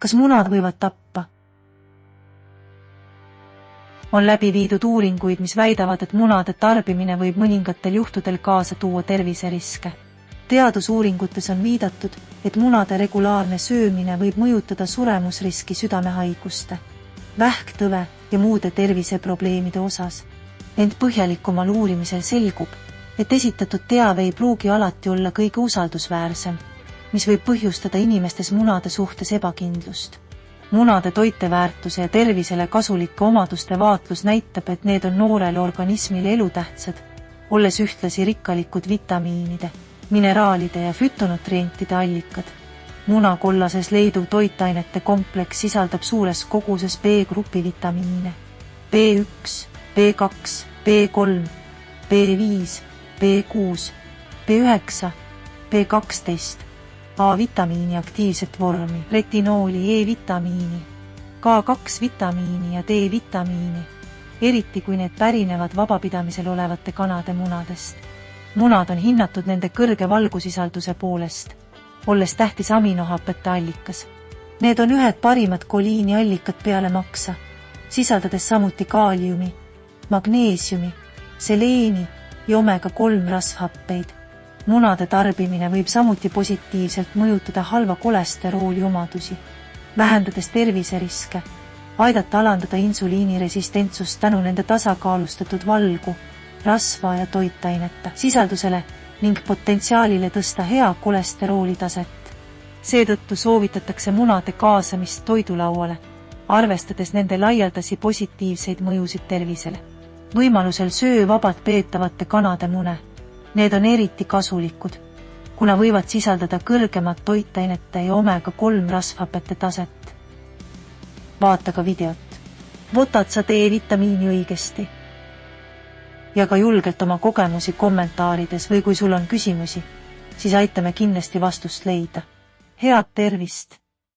Kas munad võivad tappa? On läbi viidud uuringuid, mis väidavad, et munade tarbimine võib mõningatel juhtudel kaasa tuua terviseriske. Teadusuuringutes on viidatud, et munade regulaarne söömine võib mõjutada suremusriski südamehaiguste, vähktõve ja muude terviseprobleemide osas. Ent põhjalikumal uurimisel selgub, et esitatud teave ei pruugi alati olla kõige usaldusväärsem, mis võib põhjustada inimestes munade suhtes ebakindlust. Munade toiteväärtuse ja tervisele kasulike omaduste vaatlus näitab, et need on noorele organismile elutähtsad, olles ühtlasi rikkalikud vitamiinide, mineraalide ja fütonutrientide allikad. Munakollases leiduv toitainete kompleks sisaldab suures koguses B-grupi vitamiine, B1, B2, B3, B5, B6, B9, B12, A-vitamiini aktiivset vormi, retinooli, E-vitamiini, K2 vitamiini ja D-vitamiini, eriti kui need pärinevad vabapidamisel olevate kanade munadest. Munad on hinnatud nende kõrge valgusisalduse poolest, olles tähtis aminohapete allikas. Need on ühed parimad koliiniallikad peale maksa, sisaldades samuti kaaliumi, magneesiumi, seleeni ja omega-3 rasvhappeid. Munade tarbimine võib samuti positiivselt mõjutada halva kolesterooli omadusi, vähendades terviseriske, aidata alandada insuliiniresistentsust tänu nende tasakaalustatud valgu, rasva ja toitainete sisaldusele ning potentsiaalile tõsta hea kolesterooli taset. Seetõttu soovitatakse munade kaasamist toidulauale, arvestades nende laialdasi positiivseid mõjusid tervisele. Võimalusel söö vabalt peetavate kanade mune. Need on eriti kasulikud, kuna võivad sisaldada kõrgemat toitainete ja omega-3 rasvhapete taset. Vaata ka videot. Võtad sa D-vitamiini õigesti? Ja ka julgelt oma kogemusi kommentaarides või kui sul on küsimusi, siis aitame kindlasti vastust leida. Head tervist!